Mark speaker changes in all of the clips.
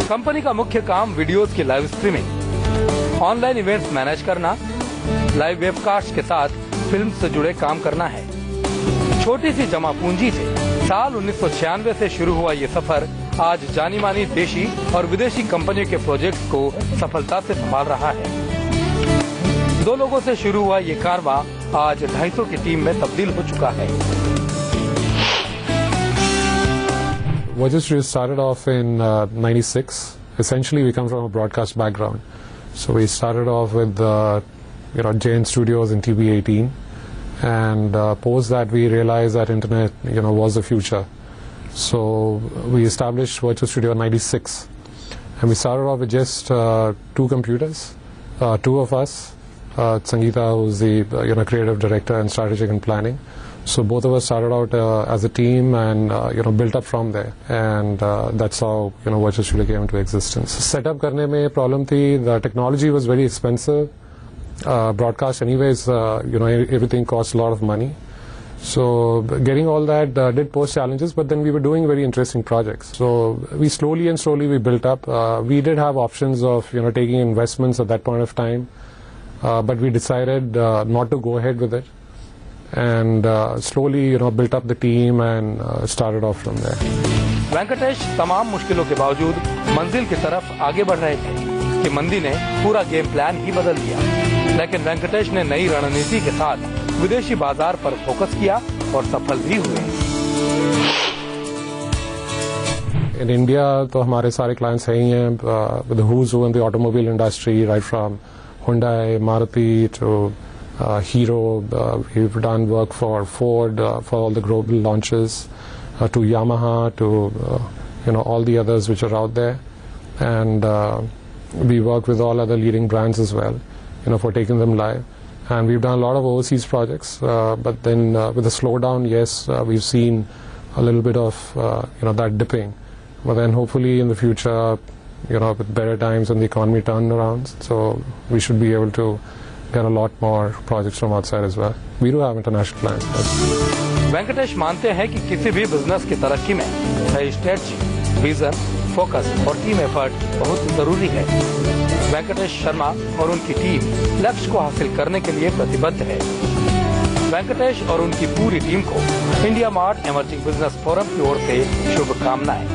Speaker 1: Company का मुख्य काम वीडियोस की live streaming, online events manage करना, लाइव वेबकास्ट के साथ फिल्म से जुड़े काम करना है। छोटी सी जमा पूंजी से साल 1996 से शुरू हुआ ये सफर आज जानी मानी देशी और विदेशी कंपनियों के प्रोजेक्ट्स को सफलता से संभाल रहा है। 2 लोगों से शुरू हुआ ये कारवां आज 250 की टीम में तब्दील हो चुका है।
Speaker 2: Virtual Studio started off in '96. Essentially, we come from a broadcast background, so we started off with JN Studios in TB18, and post that we realized that internet was the future. So we established Virtual Studio in '96, and we started off with just 2 computers, 2 of us. Sangeeta, who's the creative director and strategic and planning. So both of us started out as a team and built up from there, and that's how Virtual Studio came into existence. Setup करने में problem थी. The technology was very expensive. Broadcast anyways, everything costs a lot of money. So getting all that did pose challenges, but then we were doing very interesting projects. So we slowly built up. We did have options of taking investments at that point of time, but we decided not to go ahead with it. And slowly built up the team and started off from there.
Speaker 1: Venkatesh तमाम मुश्किलों के बावजूद मंजिल की तरफ आगे बढ़ रहे थे कि मंदी ने पूरा गेम प्लान ही बदल दिया। लेकिन वेंकटेश ने नई रणनीति के साथ विदेशी बाजार पर फोकस किया और सफल भी हुए।
Speaker 2: In India तो हमारे सारे clients हैं ही हैं, with the who's who in the automobile industry, right from Hyundai, Maruti to Hero. We've done work for Ford for all the global launches, to Yamaha, to all the others which are out there, and we work with all other leading brands as well, for taking them live. And we've done a lot of overseas projects, but then with the slowdown, yes, we've seen a little bit of that dipping, but then hopefully in the future, with better times and the economy turn around, so we should be able to get a lot more projects from outside as well. We do have international plans.
Speaker 1: Venkatesh मानते हैं कि किसी भी business की तरक्की में सही strategy, vision, focus और टीम एफर्ट बहुत जरूरी है। वेंकटेश शर्मा और उनकी टीम लक्ष्य को हासिल करने के लिए प्रतिबद्ध है। वेंकटेश और उनकी पूरी टीम को India mart emerging business forum की ओर से शुभकामनाएं।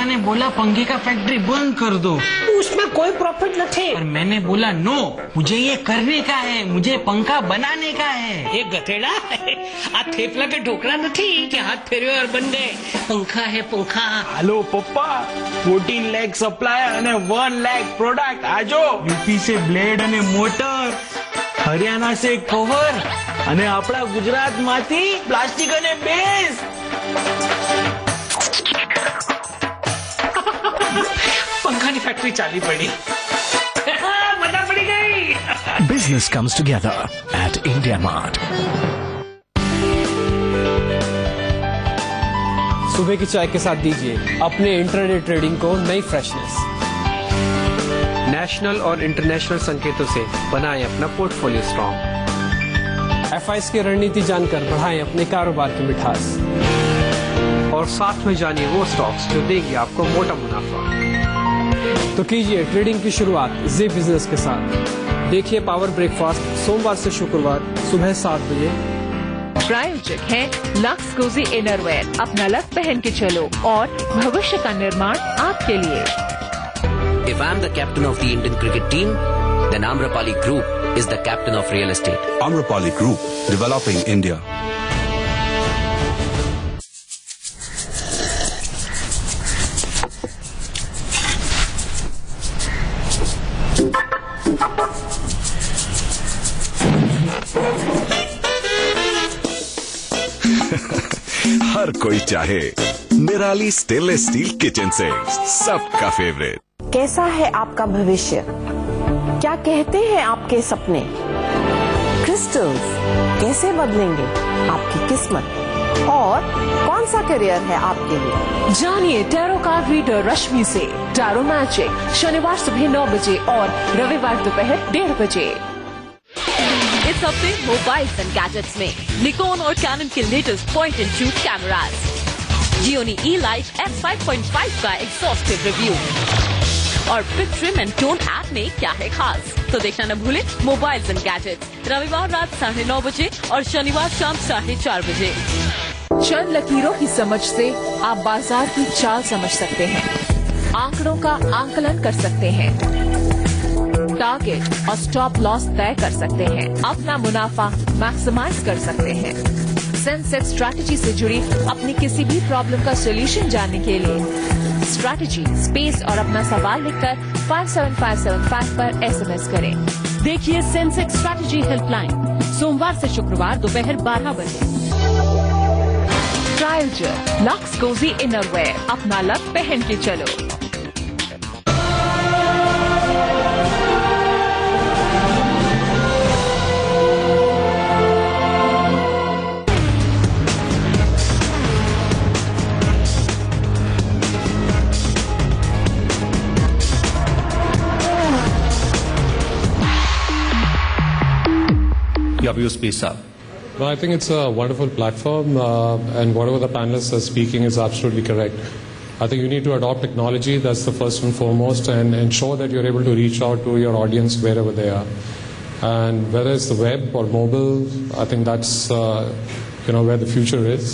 Speaker 3: ने बोला पंखे का फैक्ट्री बंद कर दो,
Speaker 4: उसमें कोई प्रॉफिट नहीं।
Speaker 3: और मैंने बोला नो, मुझे ये करने का है, मुझे पंखा बनाने का है।
Speaker 4: ये गधेड़ा आ थेपला के ढोकला नहीं कि हाथ फेरे और बन गए। पंखा है पंखा।
Speaker 5: हेलो पप्पा, 14 लाख सप्लायर અને 1 लाख प्रोडक्ट आजो। यूपी से ब्लेड અને मोटर, हरियाणा से कवर અને આપણા ગુજરાત માંથી પ્લાસ્ટિક અને બેઝ।
Speaker 4: पंखा की फैक्ट्री चाली पड़ी। मजा पड़ी गई।
Speaker 6: Business comes together at India Mart.
Speaker 7: सुबह की चाय के साथ दीजिए अपने इंटरनेट ट्रेडिंग को नई फ्रेशनेस। नेशनल और इंटरनेशनल संकेतों से बनाएं अपना पोर्टफोलियो स्ट्रॉन्ग। FIs की रणनीति जानकर बढ़ाएं अपने कारोबार की मिठास, और साथ में जानिए वो स्टॉक्स जो देंगे आपको मोटा मुनाफा। तो कीजिए ट्रेडिंग की शुरुआत जी बिजनेस के साथ। देखिए पावर ब्रेकफास्ट सोमवार से शुक्रवार सुबह 7 बजे।
Speaker 8: प्रायोजक है लक्स कोजी इनरवेयर। अपना लक पहन के चलो और भविष्य का निर्माण आपके लिए।
Speaker 9: If I'm the captain of the Indian cricket team, then Amrapali Group is the captain of real estate.
Speaker 10: Amrapali Group, developing India.
Speaker 11: हर कोई चाहे निराली स्टेनलेस स्टील किचन से सबका फेवरेट।
Speaker 12: कैसा है आपका भविष्य? क्या कहते हैं आपके सपने? क्रिस्टल्स कैसे बदलेंगे आपकी किस्मत? और कौन सा करियर है आपके लिए?
Speaker 8: जानिए टैरो कार्ड रीडर रश्मि से टैरो मैजिक, शनिवार सुबह 9 बजे और रविवार दोपहर 1:30 बजे।
Speaker 13: इस हफ्ते मोबाइल्स एंड गैजेट्स में निकॉन और कैनन के latest point and shoot cameras, Gionee E-Lite F5.5 का एग्जॉस्टिव रिव्यू और pic trim and tone app में क्या है खास, तो देखना न भूलें मोबाइल्स एंड गैजेट्स रविवार रात 9:30 बजे और शनिवार शाम 4:30 बजे।
Speaker 8: चंद लकीरों की समझ से आप बाजार की चाल समझ सकते हैं, आंकड़ों का आंकलन कर सकते हैं, टारगेट और स्टॉप लॉस तय कर सकते हैं, अपना मुनाफा मैक्सिमाइज कर सकते हैं। सेंसेक्स स्ट्रैटेजी से जुड़ी अपनी किसी भी प्रॉब्लम का सॉल्यूशन जानने के लिए स्ट्रैटेजी स्पेस और अपना सवाल लिखकर 57575 पर SMS करें।
Speaker 14: देखिए सेंसेक्स स्ट्रैटेजी हेल्पलाइन सोमवार से शुक्रवार दोपहर 12 बजे।
Speaker 8: ट्रायल जेल लक्स कोजी इनरवेयर, अपना लक पहन के चलो।
Speaker 15: Your views, please, sir.
Speaker 2: Well, I think it's a wonderful platform, and whatever the panelists are speaking is absolutely correct. I think you need to adopt technology, that's the first and foremost, and ensure that you're able to reach out to your audience wherever they are. And whether it's the web or mobile, I think that's where the future is.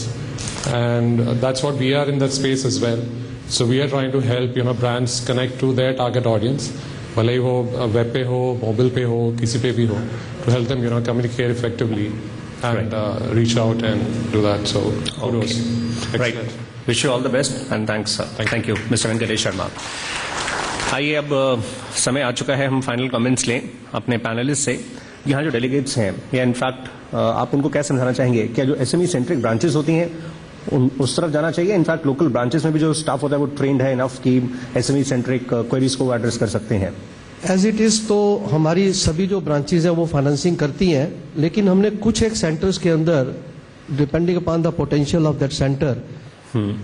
Speaker 2: And that's what we are in that space as well. So we are trying to help brands connect to their target audience. भले ही वो web पे हो, mobile पे हो, किसी पे भी हो, to help them communicate effectively and reach out and do that. So kudos.
Speaker 15: Right. Wish you all the best and thanks, sir. Thank you, Mr. Venkatesh Sharma. आइए अब समय आ चुका है हम फाइनल कमेंट्स लें अपने पैनलिस्ट से। यहाँ जो डेलीगेट्स हैं या इनफैक्ट आप उनको क्या समझाना चाहेंगे, क्या जो SME सेंट्रिक ब्रांचेस होती हैं उस तरफ जाना चाहिए? इनफैक्ट लोकल ब्रांचेस में भी जो स्टाफ होता है वो ट्रेंड है इनफ कि SME सेंट्रिक क्वेरीज को एड्रेस कर सकते हैं।
Speaker 16: एज इट इज तो हमारी सभी जो ब्रांचेज हैं वो फाइनेंसिंग करती हैं, लेकिन हमने कुछ एक सेंटर्स के अंदर depending upon the potential of that centre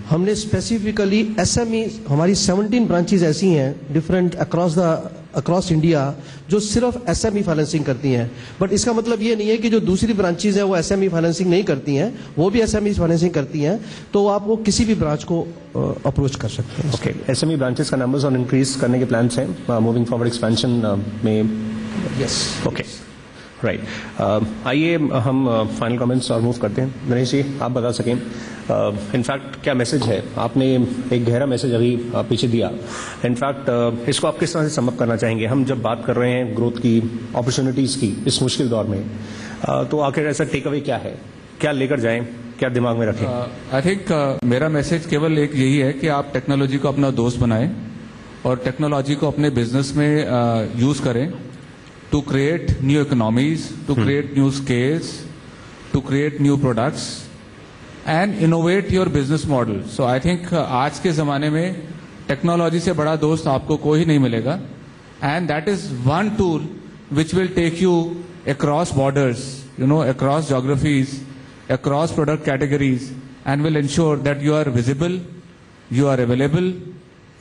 Speaker 16: हमने स्पेसिफिकली SME, हमारी 17 ब्रांचेज ऐसी हैं डिफरेंट अक्रॉस इंडिया जो सिर्फ SME फाइनेंसिंग करती हैं। बट इसका मतलब ये नहीं है कि जो दूसरी ब्रांचेज हैं वो SME फाइनेंसिंग नहीं करती हैं, वो भी SME फाइनेंसिंग करती हैं, तो आप वो किसी भी ब्रांच को अप्रोच कर सकते हैं।
Speaker 15: ओके, SME ब्रांचेस का नंबर्स और इंक्रीज करने के प्लान्स हैं मूविंग फॉरवर्ड एक्सपेंशन में? यस। Okay, right. आइए हम फाइनल कमेंट्स और मूव करते हैं। गणेश जी, आप बता सकें इनफैक्ट क्या मैसेज है? आपने एक गहरा मैसेज अभी पीछे दिया, इनफैक्ट इसको आप किस तरह से समअप करना चाहेंगे? हम जब बात कर रहे हैं ग्रोथ की, अपॉर्चुनिटीज की इस मुश्किल दौर में, तो आखिर ऐसा टेक अवे क्या है, क्या लेकर जाएं, क्या दिमाग में रखें?
Speaker 17: आई थिंक मेरा मैसेज केवल एक यही है कि आप टेक्नोलॉजी को अपना दोस्त बनाएं और टेक्नोलॉजी को अपने बिजनेस में यूज करें to create new economies, to create new scales, to create new products and innovate your business model. So I think आज के ज़माने में टेक्नोलॉजी से बड़ा दोस्त आपको कोई नहीं मिलेगा, and that is one tool which will take you across borders, across geographies, across product categories, and will ensure that you are visible, you are available,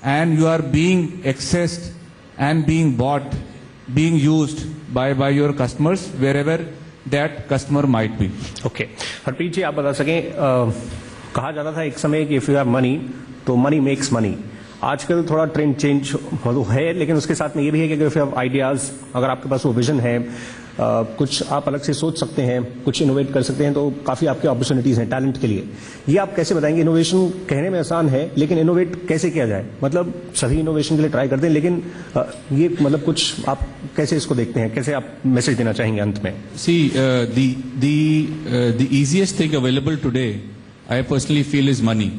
Speaker 17: and you are being accessed and being bought, being used by your customers wherever that customer might be.
Speaker 15: Okay. Harpreet जी, आप बता सकें, कहा जाता था एक समय कि if you have money तो money makes money। आजकल थोड़ा ट्रेंड चेंज है, लेकिन उसके साथ में ये भी है कि if you have ideas, अगर आपके पास वो विजन है, कुछ आप अलग से सोच सकते हैं, कुछ इनोवेट कर सकते हैं, तो काफी आपके अपॉर्चुनिटीज हैं टैलेंट के लिए। ये आप कैसे बताएंगे? इनोवेशन कहने में आसान है, लेकिन इनोवेट कैसे किया जाए? मतलब सभी इनोवेशन के लिए ट्राई करते हैं, लेकिन ये मतलब कुछ आप कैसे इसको देखते हैं, कैसे आप मैसेज देना चाहेंगे अंत में?
Speaker 17: See, the easiest thing available today, I personally feel, is money,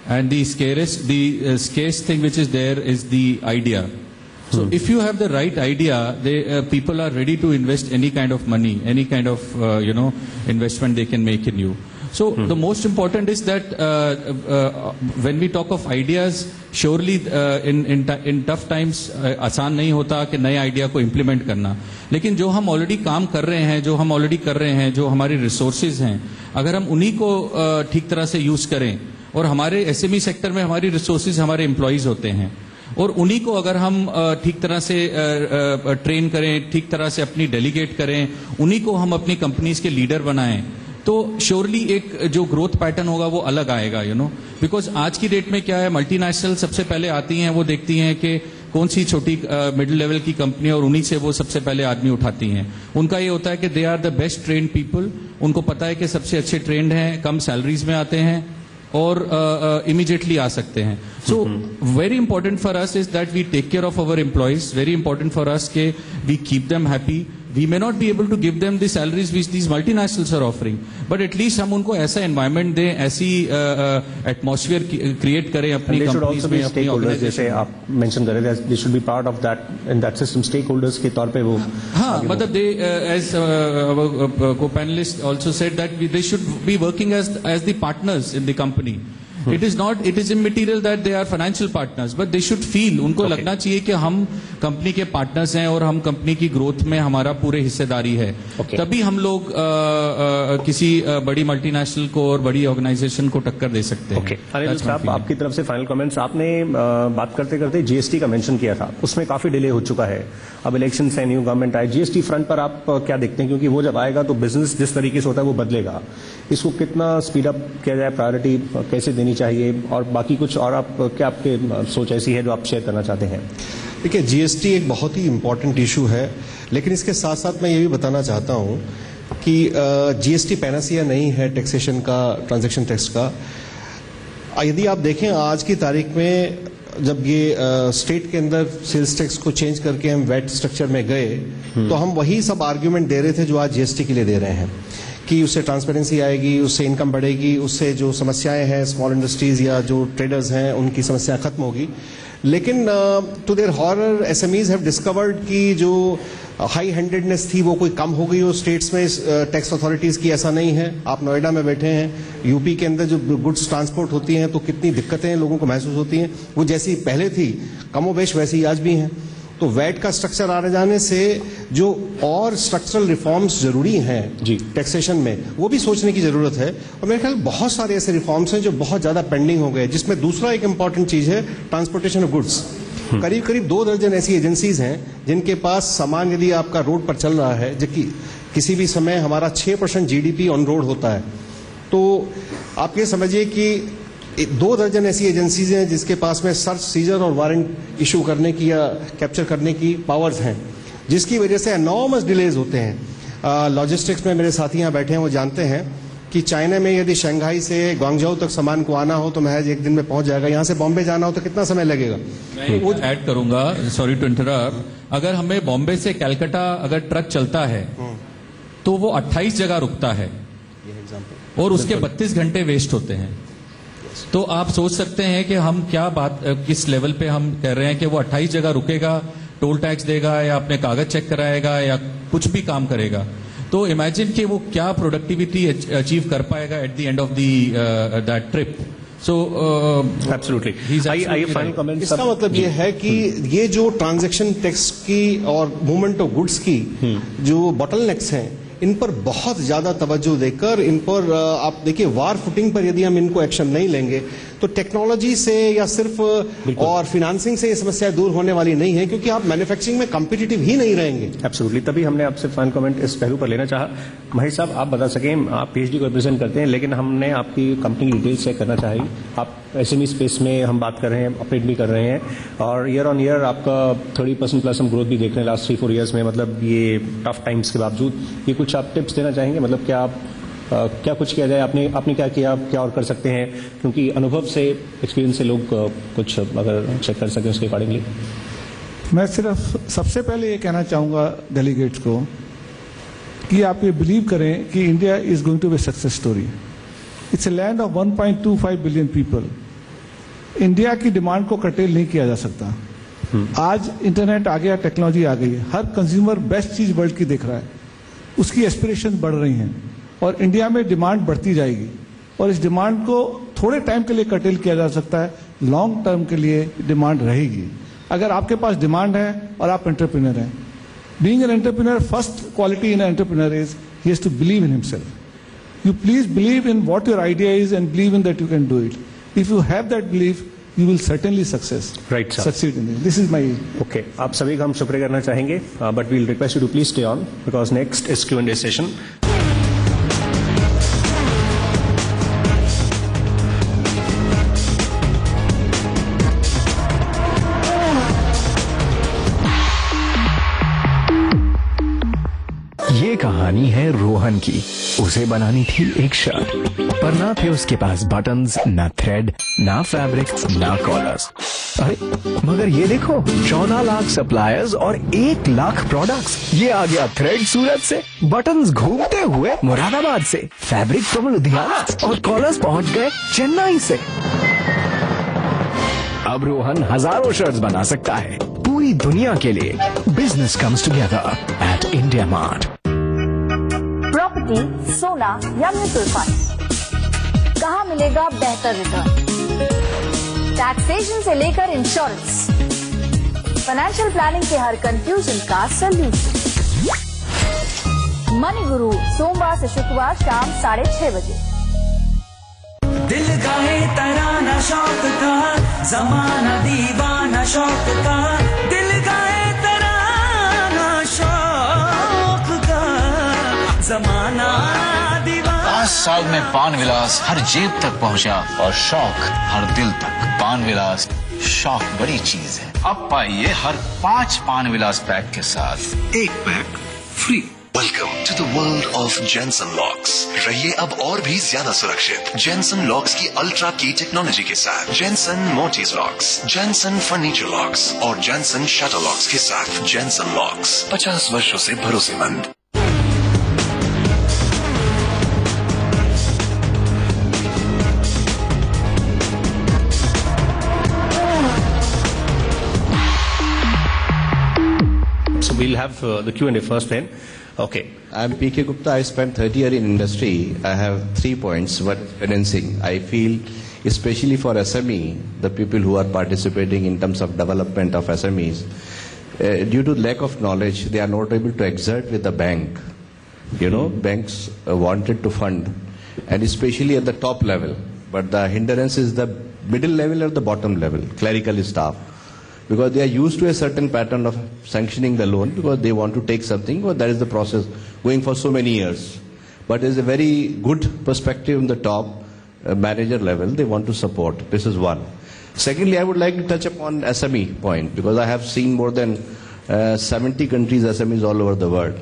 Speaker 17: and the scarce thing which is there is the idea. So if you have the right idea, people are ready to invest any kind of money, any kind of investment they can make in you. So the most important is that when we talk of ideas, surely in tough times आसान नहीं होता कि नए idea को implement करना, लेकिन जो हम ऑलरेडी काम कर रहे हैं, जो हम ऑलरेडी कर रहे हैं, जो हमारी रिसोर्सेज हैं, अगर हम उन्हीं को ठीक तरह से यूज करें, और हमारे एसएमई सेक्टर में हमारी रिसोर्सेज हमारे एम्प्लॉयज होते हैं, और उन्हीं को अगर हम ठीक तरह से ट्रेन करें, ठीक तरह से अपनी डेलीगेट करें, उन्हीं को हम अपनी कंपनीज के लीडर बनाएं, तो श्योरली एक जो ग्रोथ पैटर्न होगा वो अलग आएगा, बिकॉज आज की डेट में क्या है, मल्टीनेशनल सबसे पहले आती हैं, वो देखती हैं कि कौन सी छोटी मिडिल लेवल की कंपनी, और उन्हीं से वो सबसे पहले आदमी उठाती हैं। उनका ये होता है कि they are the best trained people, उनको पता है कि सबसे अच्छे ट्रेंड हैं, कम सैलरीज में आते हैं और इमीडिएटली आ सकते हैं। So very important for us is that we take care of our employees, very important for us के we keep them happy. We may not be able to give them the salaries which these multinationals are offering, but at least हम उनको ऐसा environment दें, ऐसी atmosphere create करें अपनी companies में, अपनी organization।
Speaker 15: जैसे आप mention कर रहे थे, they should be part of that in that system, stakeholders के तौर पे वो।
Speaker 17: हाँ, मतलब they as our co-panelist also said that they should be working as the partners in the company। It is immaterial that they are financial partners, but they should feel, उनको लगना चाहिए कि हम कंपनी के पार्टनर्स हैं और हम company की ग्रोथ में हमारा पूरे हिस्सेदारी है। तभी हम लोग किसी बड़ी मल्टीनेशनल को और बड़ी ऑर्गेनाइजेशन को टक्कर दे सकते हैं।
Speaker 15: अनिल साहब, आपकी तरफ से फाइनल कमेंट्स। आपने बात करते करते जीएसटी का मेंशन किया था, उसमें काफी डिले हो चुका है, अब इलेक्शन से न्यू गवर्नमेंट आए, जीएसटी फ्रंट पर आप क्या देखते हैं, क्योंकि वो जब आएगा तो बिजनेस जिस तरीके से होता है वो बदलेगा, इसको कितना स्पीड अप किया जाए, प्रायोरिटी कैसे देनी चाहिए, और बाकी कुछ और आप क्या आपके सोच ऐसी है जो आप शेयर करना चाहते हैं?
Speaker 16: देखिए, जीएसटी एक बहुत ही इंपॉर्टेंट इशू है, लेकिन इसके साथ साथ मैं ये भी बताना चाहता हूं कि जीएसटी पैनासिया नहीं है टैक्सेशन का, ट्रांजैक्शन टैक्स का। यदि आप देखें आज की तारीख में, जब ये स्टेट के अंदर सेल्स टैक्स को चेंज करके हम वैट स्ट्रक्चर में गए, तो हम वही सब आर्ग्यूमेंट दे रहे थे जो आज जीएसटी के लिए दे रहे हैं, कि उससे ट्रांसपेरेंसी आएगी, उससे इनकम बढ़ेगी, उससे जो समस्याएं हैं स्मॉल इंडस्ट्रीज या जो ट्रेडर्स हैं उनकी समस्याएं खत्म होगी। लेकिन to their horror SMEs have discovered कि जो हाई हैंडेडनेस थी वो कोई कम हो गई हो स्टेट्स में टैक्स अथॉरिटीज की। ऐसा नहीं है। आप नोएडा में बैठे हैं, यूपी के अंदर जो गुड्स ट्रांसपोर्ट होती हैं तो कितनी दिक्कतें लोगों को महसूस होती हैं, वो जैसी पहले थी कमोबेश वैसी आज भी हैं। तो वैट का स्ट्रक्चर आने जाने से जो और स्ट्रक्चरल रिफॉर्म्स जरूरी हैं जी टैक्सेशन में, वो भी सोचने की जरूरत है। और मेरे ख्याल बहुत सारे ऐसे रिफॉर्म्स हैं जो बहुत ज्यादा पेंडिंग हो गए, जिसमें दूसरा एक इंपॉर्टेंट चीज है ट्रांसपोर्टेशन ऑफ गुड्स। करीब करीब 2 दर्जन ऐसी एजेंसीज हैं जिनके पास सामान यदि आपका रोड पर चल रहा है, जबकि किसी भी समय हमारा 6% जीडीपी ऑन रोड होता है, तो आप ये समझिए कि 2 दर्जन ऐसी एजेंसीज हैं जिसके पास में सर्च, सीजर और वारंट इशू करने की या कैप्चर करने की पावर्स हैं, जिसकी वजह से एनॉर्मस डिलेज होते हैं। लॉजिस्टिक्स में मेरे साथी यहाँ बैठे हैं, वो जानते हैं कि चाइना में यदि शंघाई से ग्वांगझोउ तक सामान को आना हो तो महज 1 दिन में पहुंच जाएगा। यहाँ से बॉम्बे जाना हो तो कितना समय लगेगा?
Speaker 17: मैं वो ऐड करूंगा, सॉरी टू इंटरप्ट, अगर हमें बॉम्बे से कलकत्ता अगर ट्रक चलता है तो वो 28 जगह रुकता है और उसके 32 घंटे वेस्ट होते हैं। तो आप सोच सकते हैं कि हम क्या बात, किस लेवल पे हम कह रहे हैं कि वो 28 जगह रुकेगा, टोल टैक्स देगा या अपने कागज चेक कराएगा या कुछ भी काम करेगा। तो इमेजिन कि वो क्या प्रोडक्टिविटी अचीव कर पाएगा at the end of that trip. So
Speaker 15: absolutely. Final comment.
Speaker 16: इसका मतलब ये है कि ये जो ट्रांजैक्शन टैक्स की और मूवमेंट ऑफ गुड्स की जो बॉटलनेक्स हैं, इन पर बहुत ज्यादा तवज्जो देकर इन पर आप देखिए वार फुटिंग पर यदि हम इनको एक्शन नहीं लेंगे तो टेक्नोलॉजी से या सिर्फ और फिनांसिंग से ये समस्या दूर होने वाली नहीं है, क्योंकि आप मैन्युफैक्चरिंग में कॉम्पिटिटिव ही नहीं रहेंगे।
Speaker 15: एब्सोल्युटली। तभी हमने आपसे फाइनल कमेंट इस पहलू पर लेना चाहा। महेश साहब, आप बता सकें, आप पीएचडी को रिप्रेजेंट करते हैं, लेकिन हमने आपकी कंपनी की डिटेल्स चेक करना चाहिए। आप एसएमई स्पेस में हम बात कर रहे हैं, ऑपरेट भी कर रहे हैं, और ईयर ऑन ईयर आपका 30% प्लस हम ग्रोथ भी देख रहे हैं लास्ट 3-4 ईयर्स में। मतलब ये टफ टाइम्स के बावजूद ये कुछ आप टिप्स देना चाहेंगे? मतलब क्या कुछ किया जाए, आपने क्या किया, क्या और कर सकते हैं? क्योंकि अनुभव से, एक्सपीरियंस से लोग कुछ अगर चेक कर सकें उसके अकॉर्डिंगली।
Speaker 18: मैं सिर्फ सबसे पहले ये कहना चाहूँगा डेलीगेट्स को कि आप ये बिलीव करें कि India is going to be success story. It's a land of 1.25 billion people. India की डिमांड को कर्टेल नहीं किया जा सकता। आज इंटरनेट आ गया, टेक्नोलॉजी आ गई है, हर कंज्यूमर बेस्ट चीज वर्ल्ड की देख रहा है, उसकी एस्पिरेशन बढ़ रही हैं और इंडिया में डिमांड बढ़ती जाएगी। और इस डिमांड को थोड़े टाइम के लिए कर्टेल किया जा सकता है, लॉन्ग टर्म के लिए डिमांड रहेगी। अगर आपके पास डिमांड है और आप एंटरप्रेन्योर हैं, being an entrepreneur, first quality in an entrepreneur is he has to believe in himself. You please believe in what your idea is and believe in that you can do it. If you have that belief, you will certainly succeed in it. This is my...
Speaker 15: Okay. आप सभी का हम शुक्रिया करना चाहेंगे, but we'll request you to please stay on because next is Q&A session.
Speaker 6: ये कहानी है रोहन की। उसे बनानी थी एक शर्ट, पर ना थे उसके पास बटन्स, ना थ्रेड, ना फैब्रिक, ना कॉलर्स। अरे मगर ये देखो, 14 लाख सप्लायर्स और 1 लाख प्रोडक्ट्स। ये आ गया थ्रेड सूरत से, बटन्स घूमते हुए मुरादाबाद से, फैब्रिक तो लुधियाना और कॉलर्स पहुंच गए चेन्नई से। अब रोहन हजारों शर्ट्स बना सकता है पूरी दुनिया के लिए। Business comes together at India mart.
Speaker 19: Property, सोना या म्यूचुअल फंड, कहाँ मिलेगा बेहतर रिटर्न? टैक्सेशन से लेकर इंश्योरेंस, फाइनेंशियल प्लानिंग के हर कंफ्यूजन का सलूशन। मनी गुरु, सोमवार से शुक्रवार शाम 6:30 बजे।
Speaker 20: दिल गाए तराना शौक का, जमाना दीवाना शौक का, दिल गाए तराना शौक का, जमाना दीवाना।
Speaker 21: 5 साल में पान विलास हर जेब तक पहुंचा और शौक हर दिल तक। पान विलास, शौक बड़ी चीज है। अब पाइए हर 5 पान विलास पैक के साथ 1 pack free.
Speaker 22: Welcome to the world of Jensen Locks. रहिए अब और भी ज्यादा सुरक्षित Jensen Locks की अल्ट्रा की टेक्नोलॉजी के साथ। Jensen Mortise Locks, Jensen Furniture Locks और Jensen Shutter Locks के साथ Jensen Locks 50 वर्षों से भरोसेमंद।
Speaker 15: So we'll have the Q&A first then. Okay.
Speaker 23: I'm P.K. Gupta. I spent 30 years in industry. I have 3 points. One is financing. I feel, especially for SME, the people who are participating in terms of development of SMEs, due to lack of knowledge, they are not able to exert with the bank. You know, banks wanted to fund, and especially at the top level. But the hindrance is the middle level or the bottom level, clerical staff. Because they are used to a certain pattern of sanctioning the loan because they want to take something, or that is the process going for so many years. But there is a very good perspective on the top manager level, they want to support. This is one. Secondly, I would like to touch upon SME point because I have seen more than 70 countries SMEs all over the world.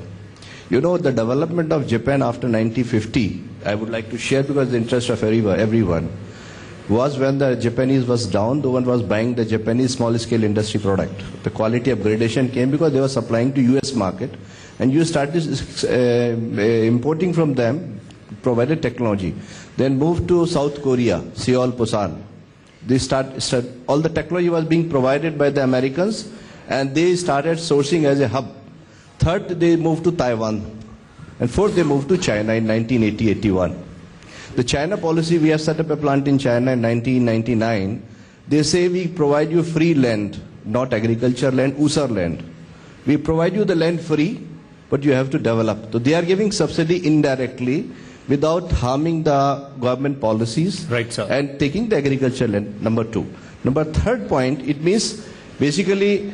Speaker 23: You know, the development of Japan after 1950, I would like to share because the interest of everyone, was when the Japanese was down, no one was buying the Japanese small-scale industry product. The quality upgradation came because they were supplying to US market, and you started importing from them, provided technology. Then moved to South Korea, Seoul, Busan. They all the technology was being provided by the Americans, and they started sourcing as a hub. Third, they moved to Taiwan, and fourth, they moved to China in 1980-81. The China policy, we have set up a plant in China in 1999. They say we provide you free land, not agriculture land, USAR land. We provide you the land free, but you have to develop. So they are giving subsidy indirectly without harming the government policies,
Speaker 15: right, sir,
Speaker 23: and taking the agriculture land, number 2. Number third point, it means basically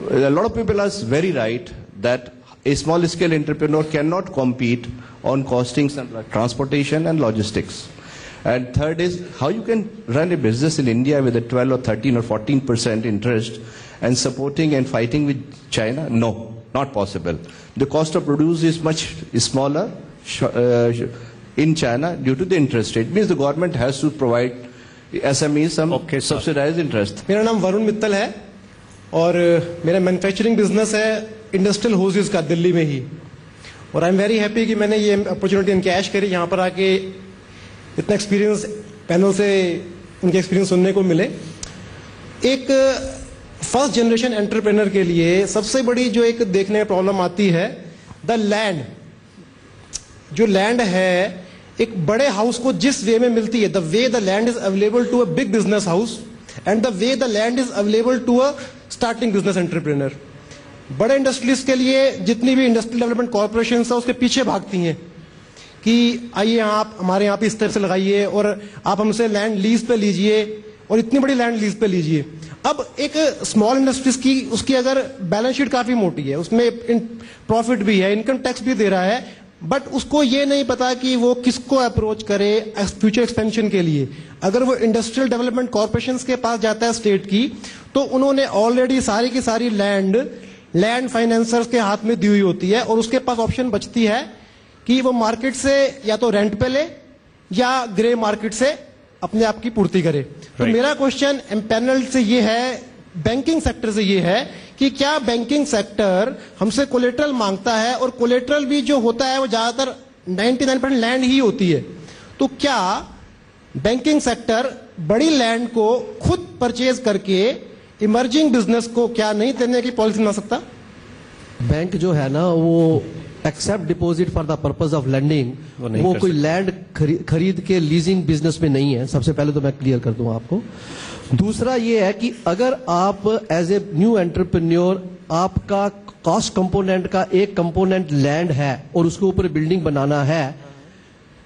Speaker 23: a lot of people are very right that a small scale entrepreneur cannot compete on costings and transportation and logistics. And third is how you can run a business in India with a 12 or 13 or 14% interest and supporting and fighting with China? No, not possible. The cost of produce is much smaller in China due to the interest rate. It means the government has to provide SMEs some subsidized interest.
Speaker 24: मेरा नाम वरुण मित्तल है और मेरा manufacturing business है industrial hoses का दिल्ली में ही, और I am very happy कि मैंने ये अपॉर्चुनिटी इनकैश करी, यहाँ पर आके इतना एक्सपीरियंस पैनल से उनके एक्सपीरियंस सुनने को मिले। एक फर्स्ट जनरेशन एंटरप्रेन्योर के लिए सबसे बड़ी जो एक देखने में प्रॉब्लम आती है, द लैंड। जो लैंड है एक बड़े हाउस को जिस वे में मिलती है, the way the land is available to a big business house and the way the land is available to a starting business entrepreneur. बड़े इंडस्ट्रीज के लिए जितनी भी इंडस्ट्रियल डेवलपमेंट कॉर्पोरेशन है उसके पीछे भागती हैं कि आइए आप हमारे यहाँ पे इस तरह से लगाइए और आप हमसे लैंड लीज पे लीजिए और इतनी बड़ी लैंड लीज पे लीजिए। अब एक स्मॉल इंडस्ट्रीज की उसकी अगर बैलेंस शीट काफी मोटी है, उसमें प्रॉफिट भी है, इनकम टैक्स भी दे रहा है, बट उसको ये नहीं पता कि वो किसको अप्रोच करे फ्यूचर एक्सपेंशन के लिए। अगर वो इंडस्ट्रियल डेवलपमेंट कॉर्पोरेशन के पास जाता है स्टेट की, तो उन्होंने ऑलरेडी सारी की सारी लैंड फाइनेंसर्स के हाथ में दी हुई होती है और उसके पास ऑप्शन बचती है कि वो मार्केट से या तो रेंट पे ले या ग्रे मार्केट से अपने आप की पूर्ति करे। तो मेरा क्वेश्चन पैनल से ये है, बैंकिंग सेक्टर से ये है कि क्या बैंकिंग सेक्टर हमसे कोलेटरल मांगता है और कोलेटरल भी जो होता है वो ज्यादातर 99% लैंड ही होती है, तो क्या बैंकिंग सेक्टर बड़ी लैंड को खुद परचेज करके इमर्जिंग बिजनेस को क्या नहीं देने की पॉलिसी बना सकता?
Speaker 16: बैंक जो है ना वो accept deposit for the purpose of lending, वो कोई लैंड खरीद के लीजिंग बिजनेस में नहीं है। सबसे पहले तो मैं क्लियर कर दूं आपको। दूसरा ये है कि अगर आप एज ए न्यू एंटरप्रेन्योर आपका कॉस्ट कंपोनेंट का एक कंपोनेंट लैंड है और उसके ऊपर बिल्डिंग बनाना है,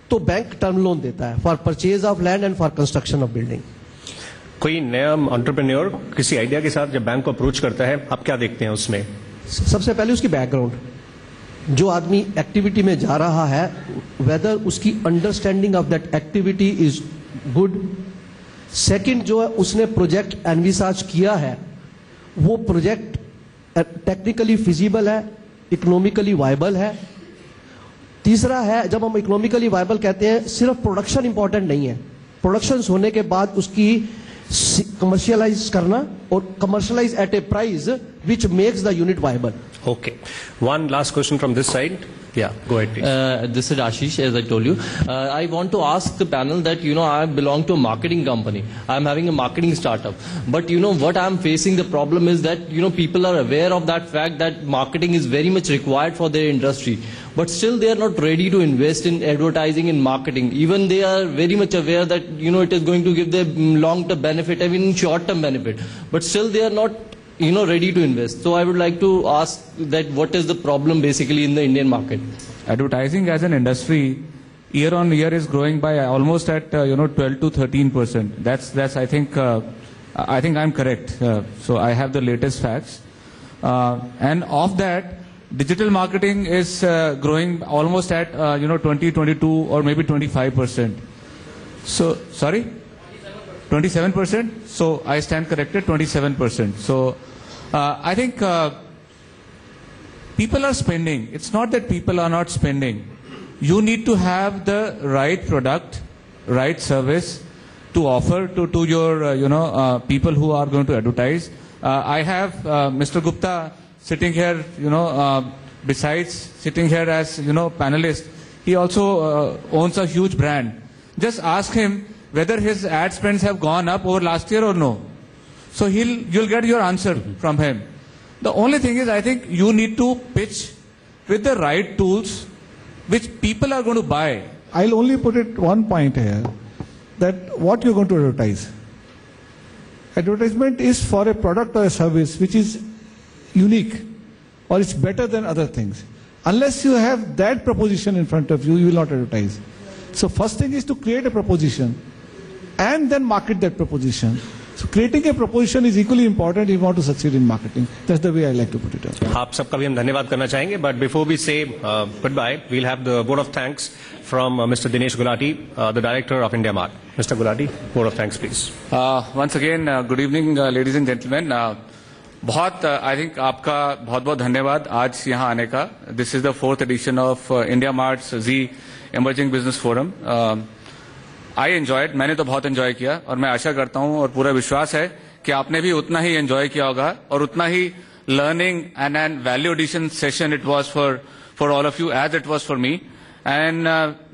Speaker 16: तो बैंक टर्म लोन देता है for purchase of land and for construction of building.
Speaker 15: कोई नया एंटरप्रेन्योर किसी आइडिया के साथ जब बैंक को अप्रोच करता है, आप क्या देखते हैं उसमें?
Speaker 16: सबसे पहले उसकी बैकग्राउंड, जो आदमी एक्टिविटी में जा रहा है वेदर उसकी understanding of that activity is good. Second जो है उसने प्रोजेक्ट एनविसाज किया है, वो प्रोजेक्ट टेक्निकली फिजिबल है, इकोनॉमिकली वायबल है। तीसरा है, जब हम इकोनॉमिकली वायबल कहते हैं सिर्फ प्रोडक्शन इंपॉर्टेंट नहीं है, प्रोडक्शन होने के बाद उसकी कमर्शियलाइज करना और commercialise at a price which makes the unit viable.
Speaker 15: Okay. One last question from this side. Yeah, go ahead please.
Speaker 1: This is Ashish, as I told you. I want to ask the panel that, I belong to a marketing company. I'm having a marketing startup. But, what I'm facing the problem is that, people are aware of that fact that marketing is very much required for their industry. But still they are not ready to invest in advertising and marketing. Even they are very much aware that, it is going to give them long-term benefit, even short-term benefit. But still they are not ready to invest. So I would like to ask that what is the problem basically in the Indian market?
Speaker 17: Advertising as an industry year on year is growing by almost at 12 to 13%. That's I think I'm correct. So I have the latest facts, and of that digital marketing is growing almost at 20, 22 or maybe 25%. So sorry, 27%. So I stand corrected, 27%. So I think people are spending. It's not that people are not spending. You need to have the right product, right service to offer to your people who are going to advertise. I have Mr. Gupta sitting here, besides sitting here as panelist, he also owns a huge brand. Just ask him whether his ad spends have gone up over last year or no. So you'll get your answer from him. The only thing is, I think you need to pitch with the right tools which people are going to buy.
Speaker 18: I'll only put it one point here, that what you're going to advertise. Advertisement is for a product or a service which is unique or it's better than other things. Unless you have that proposition in front of you, you will not advertise. So first thing is to create a proposition and then market that proposition. So creating a proposition is equally important if you want to succeed in marketing. That's the way I like to put it.
Speaker 15: आप सबका भी हम धन्यवाद करना चाहेंगे, but before we say goodbye, we'll have the vote of thanks from Mr. Dinesh Gulati, the director of India Mart. Mr. Gulati, vote of thanks, please.
Speaker 17: Once again, good evening, ladies and gentlemen. बहुत I think आपका बहुत बहुत धन्यवाद आज यहाँ आने का. This is the 4th edition of India Mart's Z Emerging Business Forum. I enjoyed, मैंने तो बहुत एंजॉय किया और मैं आशा करता हूँ और पूरा विश्वास है कि आपने भी उतना ही एंजॉय किया होगा और उतना ही learning and value addition session it was for all of you as it was for me. And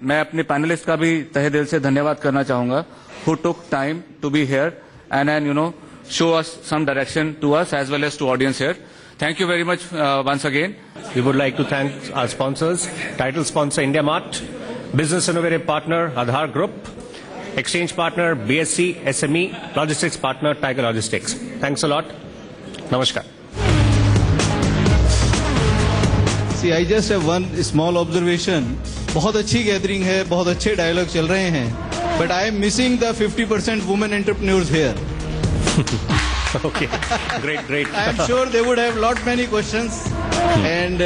Speaker 17: मैं अपने पैनलिस्ट का भी तहे दिल से धन्यवाद करना चाहूंगा who took time to be here and show us some direction to us as well as to audience here. Thank you very much once again.
Speaker 15: We would like to thank our sponsors, title sponsor India Mart, Business Innovative Partner, Aadhaar Group. Exchange Partner, BSC, SME. Logistics Partner, Tiger Logistics. Thanks a lot. Namaskar.
Speaker 3: See, I just have one small observation. बहुत अच्छी gathering है, बहुत अच्छे dialogue चल रहे हैं, but I am missing the 50% women entrepreneurs here.
Speaker 15: Okay, great.
Speaker 3: I am sure they would have lot many questions, and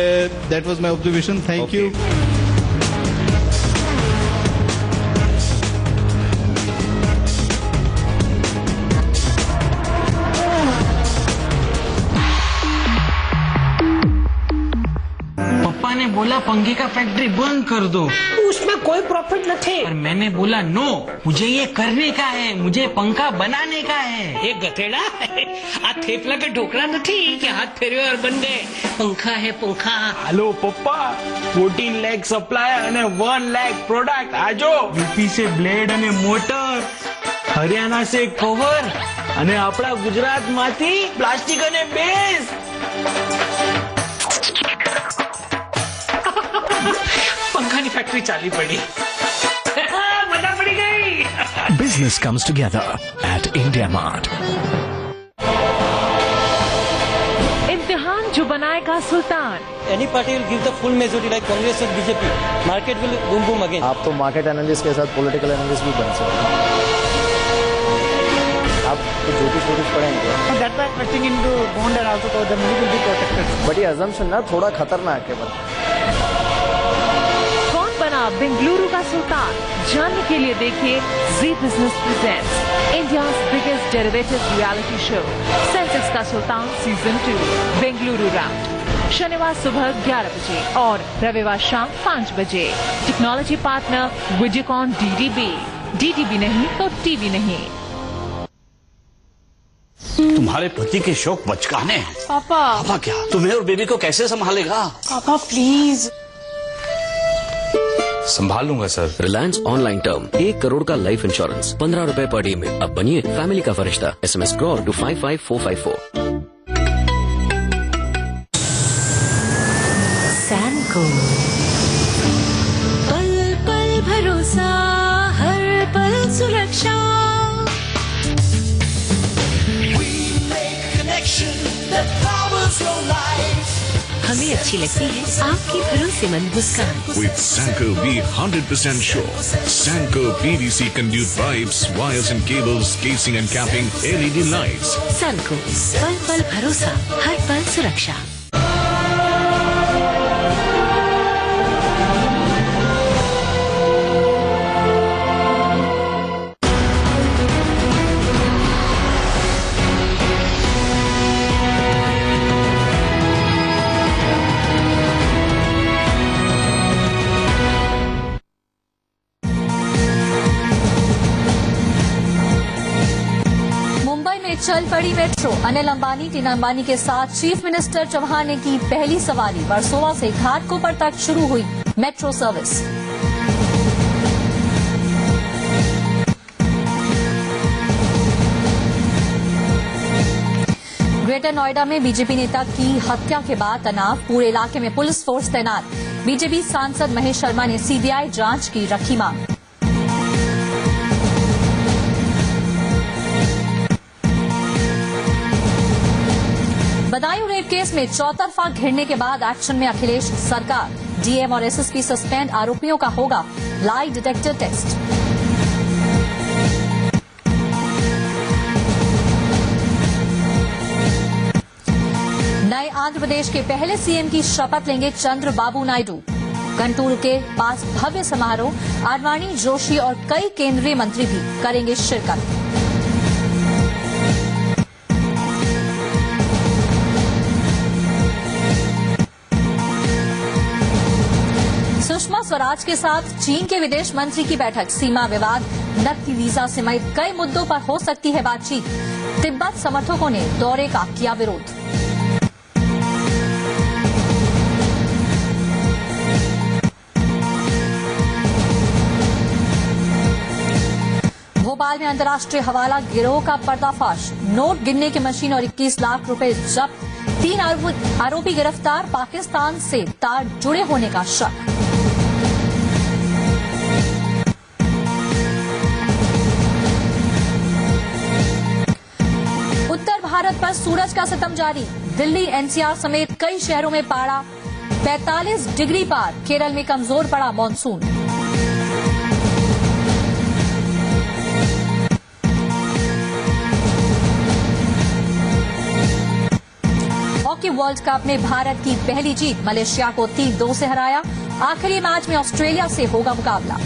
Speaker 3: that was my observation. Thank you.
Speaker 4: पापा ने बोला पंखे का फैक्ट्री बंद कर दो,
Speaker 5: उसमें कोई प्रॉफिट नहीं।
Speaker 4: और मैंने बोला नो, मुझे ये करने का है, मुझे पंखा बनाने का है।
Speaker 5: एक गतेड़ा आ थेपला का ढोकला नहीं कि हाथ फेरे और बन गए। पंखा है पंखा।
Speaker 4: हेलो पप्पा, 14 लाख सप्लायर અને 1 लाख प्रोडक्ट आजो। यूपी से ब्लेड અને मोटर, हरियाणा से कवर અને આપણા ગુજરાતમાંથી પ્લાસ્ટિક અને બેઝ।
Speaker 5: पंखा की फैक्ट्री चाली पड़ी। मजा पड़ी गई।
Speaker 6: Business comes together at India Mart.
Speaker 8: इम्तिहान जो बनाएगा सुल्तान।
Speaker 7: Any party will give the full majority like Congress or BJP. Market will boom boom again.
Speaker 25: आप तो मार्केट एनालिस्ट के साथ पॉलिटिकल एनालिस्ट भी बन सकते हैं। आप तो ज्योतिष पढ़ेंगे।
Speaker 7: That's why investing into bond and also the money will be protected. But ये assumption ना थोड़ा खतरनाक है बना।
Speaker 8: बना बेंगलुरु का सुल्तान। जानने के लिए देखिए Zee business presents India's biggest derivative reality show Sensex का सुल्तान सीजन 2 बेंगलुरु राउंड, शनिवार सुबह 11 बजे और रविवार शाम 5 बजे। टेक्नोलॉजी पार्टनर विजिकॉन डीडीबी नहीं तो टीवी नहीं।
Speaker 26: तुम्हारे पति के शौक बचकाने हैं।
Speaker 9: पापा
Speaker 26: क्या तुम्हें और बेबी को कैसे संभालेगा?
Speaker 9: पापा प्लीज।
Speaker 26: संभाल लूंगा sir.
Speaker 9: Reliance online term 1 crore का लाइफ इंश्योरेंस 15 रुपए पर डे में। अब बनिए फैमिली का फरिश्ता। SMS grow to 55454।
Speaker 27: सैनको पल पल भरोसा, हर पल सुरक्षा। हमें अच्छी लगती है आपकी भरोसेमंद मुस्कान।
Speaker 11: With Sanco, be 100% sure. Sanco PVC conduit pipes, wires and cables, casing and capping, LED lights.
Speaker 27: सैनको पल पल भरोसा, हर पल सुरक्षा।
Speaker 19: चल पड़ी मेट्रो। अनिल अंबानी, टीना अंबानी के साथ चीफ मिनिस्टर चौहान ने की पहली सवारी। वर्सोवा से घाटकोपर तक शुरू हुई मेट्रो सर्विस। ग्रेटर नोएडा में बीजेपी नेता की हत्या के बाद तनाव, पूरे इलाके में पुलिस फोर्स तैनात। बीजेपी सांसद महेश शर्मा ने सीबीआई जांच की रखी मांग। बदायूं रेप केस में चौतरफा घिरने के बाद एक्शन में अखिलेश सरकार। डीएम और एसएसपी सस्पेंड, आरोपियों का होगा लाई डिटेक्टर टेस्ट। नए आंध्र प्रदेश के पहले सीएम की शपथ लेंगे चंद्रबाबू नायडू। गंटूर के पास भव्य समारोह, आडवाणी, जोशी और कई केंद्रीय मंत्री भी करेंगे शिरकत। सुषमा स्वराज के साथ चीन के विदेश मंत्री की बैठक। सीमा विवाद, नकदी वीजा समेत कई मुद्दों पर हो सकती है बातचीत। तिब्बत समर्थकों ने दौरे का किया विरोध। भोपाल में अंतर्राष्ट्रीय हवाला गिरोह का पर्दाफाश। नोट गिनने की मशीन और 21 लाख रुपए जब्त। 3 आरोपी गिरफ्तार। पाकिस्तान से तार जुड़े होने का शक। भारत पर सूरज का सितम जारी। दिल्ली, एनसीआर समेत कई शहरों में पारा 45 डिग्री पार। केरल में कमजोर पड़ा मॉनसून। हॉकी वर्ल्ड कप में भारत की पहली जीत। मलेशिया को 3-2 से हराया। आखिरी मैच में ऑस्ट्रेलिया से होगा मुकाबला।